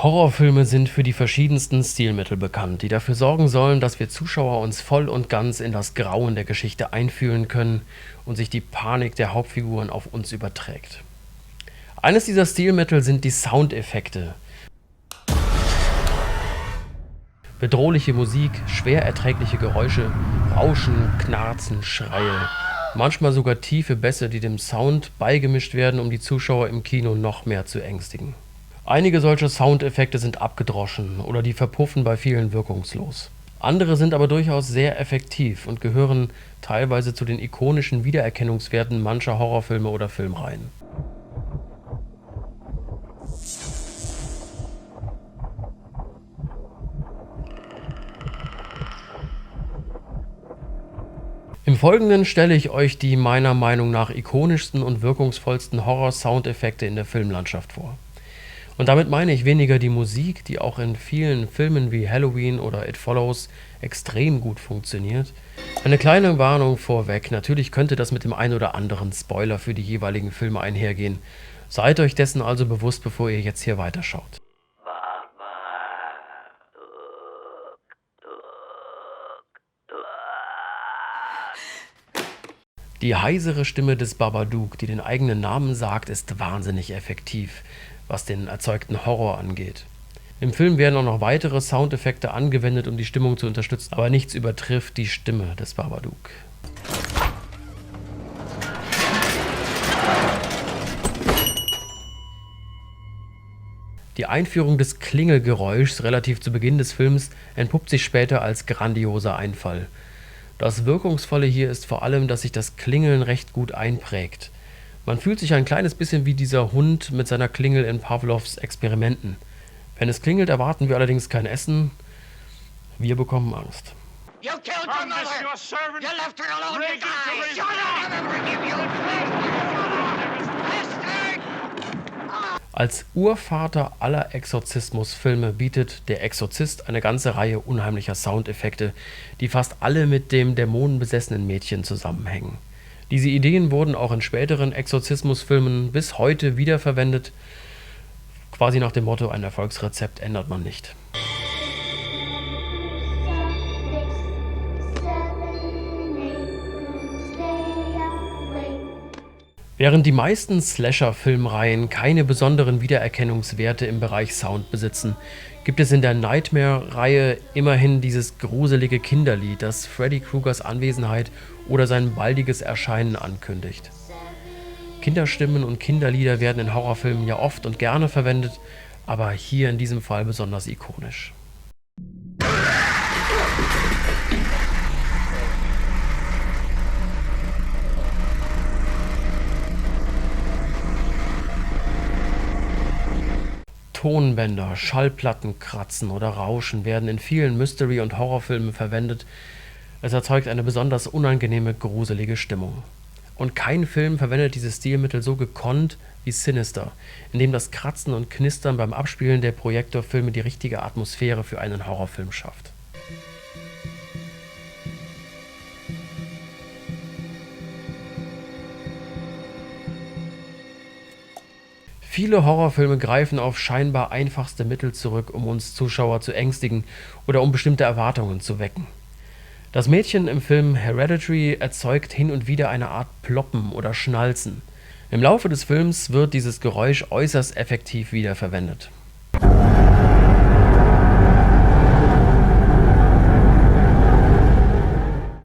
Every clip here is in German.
Horrorfilme sind für die verschiedensten Stilmittel bekannt, die dafür sorgen sollen, dass wir Zuschauer uns voll und ganz in das Grauen der Geschichte einfühlen können und sich die Panik der Hauptfiguren auf uns überträgt. Eines dieser Stilmittel sind die Soundeffekte. Bedrohliche Musik, schwer erträgliche Geräusche, Rauschen, Knarzen, Schreie, manchmal sogar tiefe Bässe, die dem Sound beigemischt werden, um die Zuschauer im Kino noch mehr zu ängstigen. Einige solcher Soundeffekte sind abgedroschen oder die verpuffen bei vielen wirkungslos. Andere sind aber durchaus sehr effektiv und gehören teilweise zu den ikonischen Wiedererkennungswerten mancher Horrorfilme oder Filmreihen. Im Folgenden stelle ich euch die meiner Meinung nach ikonischsten und wirkungsvollsten Horror-Soundeffekte in der Filmlandschaft vor. Und damit meine ich weniger die Musik, die auch in vielen Filmen wie Halloween oder It Follows extrem gut funktioniert. Eine kleine Warnung vorweg, natürlich könnte das mit dem ein oder anderen Spoiler für die jeweiligen Filme einhergehen. Seid euch dessen also bewusst, bevor ihr jetzt hier weiterschaut. Die heisere Stimme des Babadook, die den eigenen Namen sagt, ist wahnsinnig effektiv, was den erzeugten Horror angeht. Im Film werden auch noch weitere Soundeffekte angewendet, um die Stimmung zu unterstützen, aber nichts übertrifft die Stimme des Babadook. Die Einführung des Klingelgeräuschs relativ zu Beginn des Films entpuppt sich später als grandioser Einfall. Das Wirkungsvolle hier ist vor allem, dass sich das Klingeln recht gut einprägt. Man fühlt sich ein kleines bisschen wie dieser Hund mit seiner Klingel in Pavlovs Experimenten. Wenn es klingelt, erwarten wir allerdings kein Essen. Wir bekommen Angst. You killed your mother! You left her alone to die! Shut up! I'll never forgive you! Bastard! Als Urvater aller Exorzismusfilme bietet Der Exorzist eine ganze Reihe unheimlicher Soundeffekte, die fast alle mit dem dämonenbesessenen Mädchen zusammenhängen. Diese Ideen wurden auch in späteren Exorzismusfilmen bis heute wiederverwendet, quasi nach dem Motto: ein Erfolgsrezept ändert man nicht. Während die meisten Slasher-Filmreihen keine besonderen Wiedererkennungswerte im Bereich Sound besitzen, gibt es in der Nightmare-Reihe immerhin dieses gruselige Kinderlied, das Freddy Krugers Anwesenheit oder sein baldiges Erscheinen ankündigt. Kinderstimmen und Kinderlieder werden in Horrorfilmen ja oft und gerne verwendet, aber hier in diesem Fall besonders ikonisch. Tonbänder, Schallplatten kratzen oder rauschen werden in vielen Mystery- und Horrorfilmen verwendet. Es erzeugt eine besonders unangenehme, gruselige Stimmung. Und kein Film verwendet dieses Stilmittel so gekonnt wie Sinister, in dem das Kratzen und Knistern beim Abspielen der Projektorfilme die richtige Atmosphäre für einen Horrorfilm schafft. Viele Horrorfilme greifen auf scheinbar einfachste Mittel zurück, um uns Zuschauer zu ängstigen oder um bestimmte Erwartungen zu wecken. Das Mädchen im Film Hereditary erzeugt hin und wieder eine Art Ploppen oder Schnalzen. Im Laufe des Films wird dieses Geräusch äußerst effektiv wiederverwendet.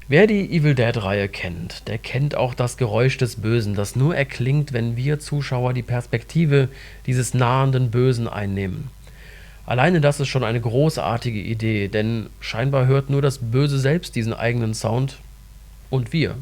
Wer die Evil Dead-Reihe kennt, der kennt auch das Geräusch des Bösen, das nur erklingt, wenn wir Zuschauer die Perspektive dieses nahenden Bösen einnehmen. Alleine das ist schon eine großartige Idee, denn scheinbar hört nur das Böse selbst diesen eigenen Sound und wir.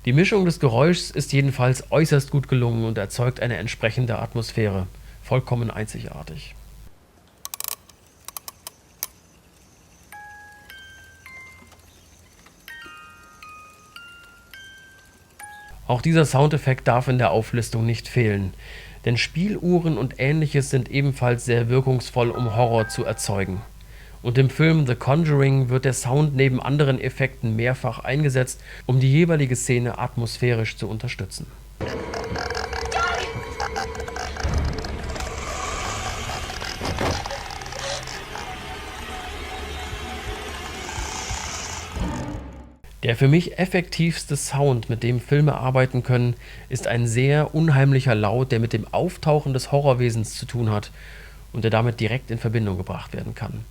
Die Mischung des Geräuschs ist jedenfalls äußerst gut gelungen und erzeugt eine entsprechende Atmosphäre. Vollkommen einzigartig. Auch dieser Soundeffekt darf in der Auflistung nicht fehlen, denn Spieluhren und ähnliches sind ebenfalls sehr wirkungsvoll, um Horror zu erzeugen. Und im Film The Conjuring wird der Sound neben anderen Effekten mehrfach eingesetzt, um die jeweilige Szene atmosphärisch zu unterstützen. Der für mich effektivste Sound, mit dem Filme arbeiten können, ist ein sehr unheimlicher Laut, der mit dem Auftauchen des Horrorwesens zu tun hat und der damit direkt in Verbindung gebracht werden kann.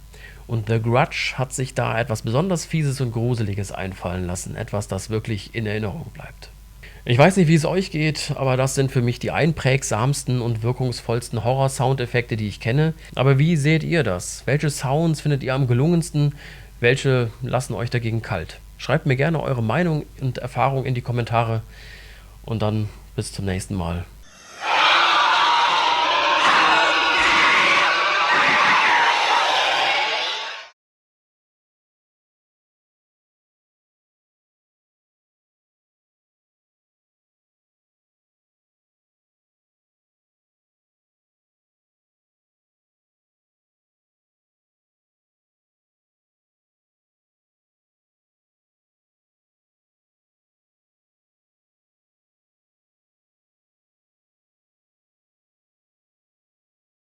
Und The Grudge hat sich da etwas besonders Fieses und Gruseliges einfallen lassen, etwas, das wirklich in Erinnerung bleibt. Ich weiß nicht, wie es euch geht, aber das sind für mich die einprägsamsten und wirkungsvollsten Horror-Soundeffekte, die ich kenne. Aber wie seht ihr das? Welche Sounds findet ihr am gelungensten? Welche lassen euch dagegen kalt? Schreibt mir gerne eure Meinung und Erfahrung in die Kommentare und dann bis zum nächsten Mal.